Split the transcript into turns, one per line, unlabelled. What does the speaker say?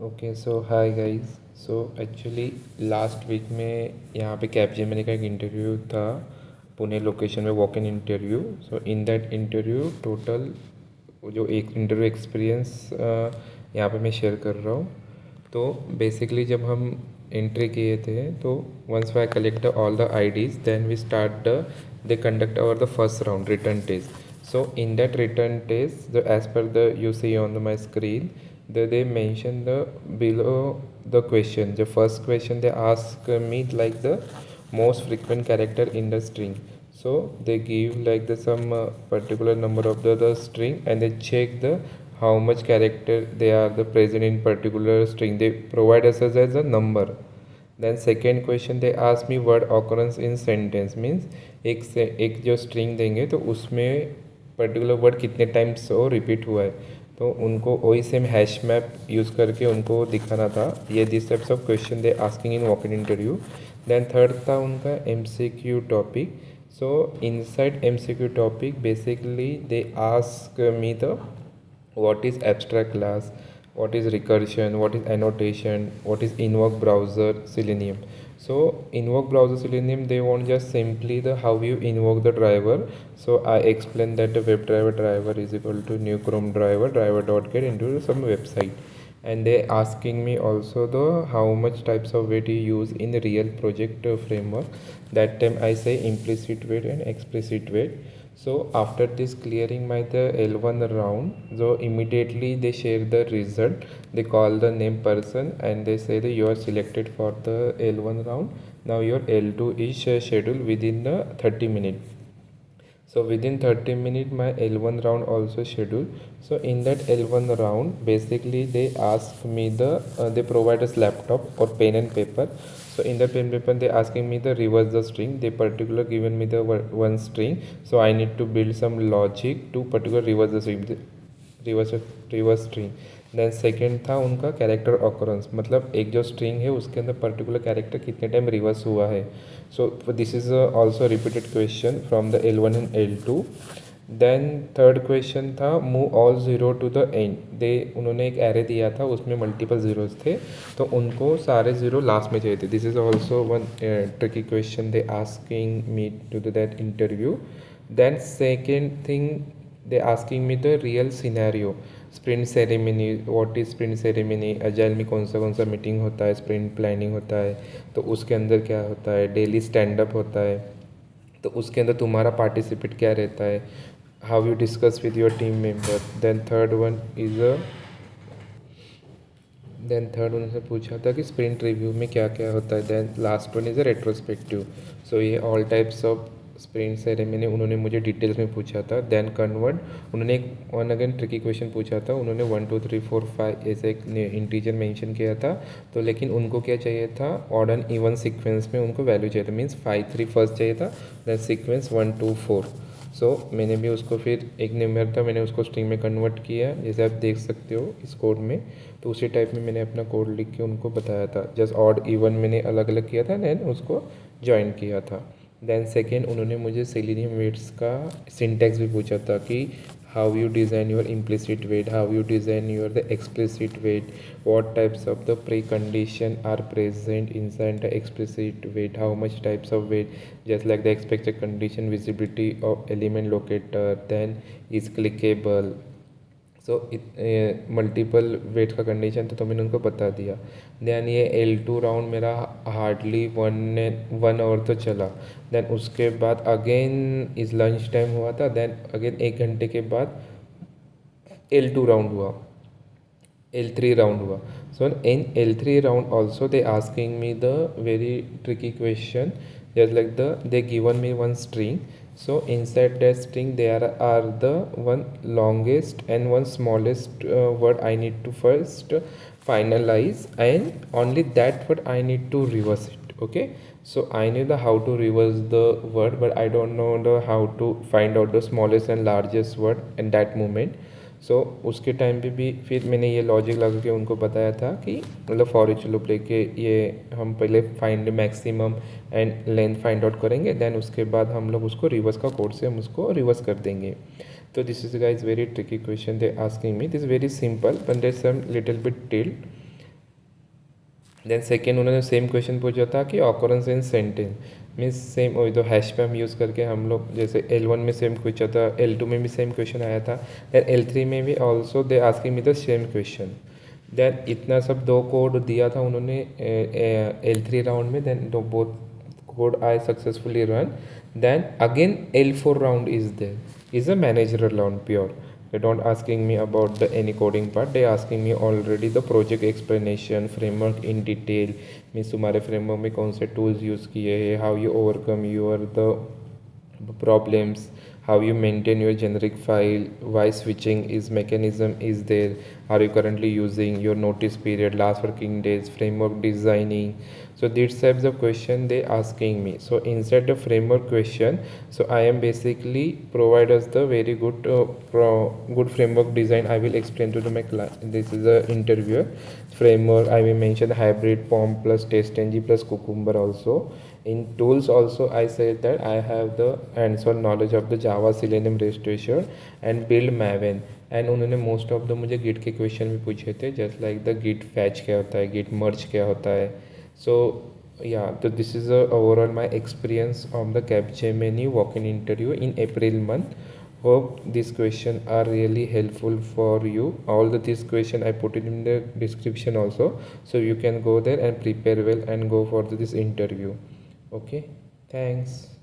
Okay so hi guys. So actually last week में यहाँ पे कैपजेमिनी का एक इंटरव्यू था पुणे लोकेशन में, walk in interview. So in that interview total जो एक इंटरव्यू एक्सपीरियंस यहाँ पे मैं शेयर कर रहा हूँ। तो बेसिकली जब हम एंट्री किए थे तो once I collect all the IDs then we start they conduct our the first round written test. So in that return test, as per the you see on my screen, they mention the below the question. The first question they ask me like the most frequent character in the string. So they give like the some particular number of the string, and they check the how much character they are the present in particular string. They provide us as a number. Then second question they ask me word occurrence in sentence means एक से एक जो string देंगे तो उसमें particular word कितने times वो repeat हुआ है, तो उनको वही सेम हैश मैप यूज़ करके उनको दिखाना था। ये this types of question they asking in walk in interview. Then third था उनका MCQ topic. So inside MCQ topic basically they ask me the what is abstract class, what is recursion, what is annotation, what is invoke browser selenium. So invoke browser selenium, they want just simply the how you invoke the driver. So I explained that the WebDriver is equal to new chrome driver.get into some website. And they asking me also the how much types of weight you use in the real project framework. That time I say implicit weight and explicit weight. So after this clearing my the L1 round, so immediately they share the result. They call the name person and they say that you are selected for the L1 round. Now your L2 is scheduled within the 30 minutes. So within 30 minutes my L1 round also scheduled. So in that L1 round basically they ask me they provide us laptop or pen and paper. So in the pen paper they asking me the reverse the string. They particular given me the one string, so I need to build some logic to particular reverse the string, reverse reverse string. Then second था उनका character occurrence, मतलब एक जो string है उसके अंदर particular character कितने time reverse हुआ है. So this is also repeated question from the L1 and L2. Then third question था move all zero to the end. They उन्होंने एक एरे दिया था उसमें मल्टीपल ज़ीरोज़ थे, तो उनको सारे ज़ीरो लास्ट में चाहिए थे. This is also one tricky question they asking me to the that interview. Then second thing they asking me the real scenario, sprint ceremony, what is sprint ceremony, agile में कौन सा meeting होता है, sprint planning होता है तो उसके अंदर क्या होता है, डेली स्टैंड अप होता है तो उसके अंदर तुम्हारा पार्टिसिपेट क्या रहता है, how you discuss with your team member. Then third उनसे पूछा था कि स्प्रिंट रिव्यू में क्या क्या होता है. Then last one is a retrospective. So ये all types of sprint ceremony उन्होंने मुझे डिटेल्स में पूछा था. देन कन्वर्ट उन्होंने एक वन अगेन ट्रिकी क्वेश्चन पूछा था. उन्होंने 1 2 3 4 5 ऐसे एक इंटीजर मेंशन किया था, तो लेकिन उनको क्या चाहिए था, ऑड एंड इवन सीक्वेंस में उनको वैल्यू चाहिए था. मीन्स 5 3 फर्स्ट चाहिए था, देन सीक्वेंस 1 2 4. सो मैंने भी उसको फिर एक नंबर था मैंने उसको स्ट्रिंग में कन्वर्ट किया जैसे आप देख सकते हो इस कोड में. तो उसी टाइप में मैंने अपना कोड लिख के उनको बताया था. जस्ट ऑड इवन मैंने अलग अलग किया था, देन उसको ज्वाइन किया था. देन सेकेंड उन्होंने मुझे सेलेनियम वेट्स का सिंटैक्स भी पूछा था कि how you design your implicit wait, how you design your the explicit wait, what types of the precondition are present inside the explicit weight, how much types of weight, just like the expected condition, visibility of element locator, then is clickable. So multiple wait का condition था तो मैंने उनको बता दिया. Then ये L2 round मेरा hardly one hour तो चला. देन उसके बाद अगेन इस लंच टाइम हुआ था. देन अगेन 1 घंटे के बाद L2 राउंड हुआ, L3 round हुआ. So in L3 round also they asking me the very tricky question, just like they given me one string. So inside that string there are the one longest and one smallest word I need to first finalize, and only that word I need to reverse it. Okay, so I knew the how to reverse the word, but I don't know the how to find out the smallest and largest word in that moment. सो उसके time पे भी फिर मैंने ये logic लगा के उनको बताया था कि मतलब फॉर ईच लूप लेके ये हम पहले find maximum and length find out करेंगे, देन उसके बाद हम लोग उसको रिवर्स का कोड से हम उसको रिवर्स कर देंगे. तो this is guys very tricky question they asking me. This very simple but there some little bit tilt. Then second उन्होंने सेम क्वेश्चन पूछा था कि occurrence in sentence means same वही तो हैश पैम यूज़ करके हम लोग जैसे L1 में सेम पूछा था, L2 में भी सेम क्वेश्चन आया था, देन L3 में भी also they asking me the same question. Then इतना सब दो कोड दिया था उन्होंने L3 राउंड में, देन दो both code I successfully run. Then again L4 round is there, is a managerial round pure. They don't asking me about the any coding part, they asking me already the project explanation framework in detail, means तुम्हारे framework में कौन से tools use किए हैं, how you overcome your the problems, how you maintain your generic file, why switching is mechanism is there, are you currently using your notice period, last working days, framework designing. So these types of question they asking me. So inside the framework question, so I am basically provide us the very good good framework design. I will explain to the my class. This is a interviewer framework. I will mention hybrid POM plus TestNG plus Cucumber also. In tools also I said that I have the hands-on knowledge of the Java, Selenium, REST assured and build Maven. And उन्होंने most of the मुझे git के question भी पूछे थे, just like the git fetch क्या होता है, Git मर्ज क्या होता है. सो या तो this is overall my experience of the Capgemini walk in interview in April month. Hope these questions are really helpful for you. All the this question I put it in the description also, so you can go there and prepare well and go for this interview. Okay, thanks.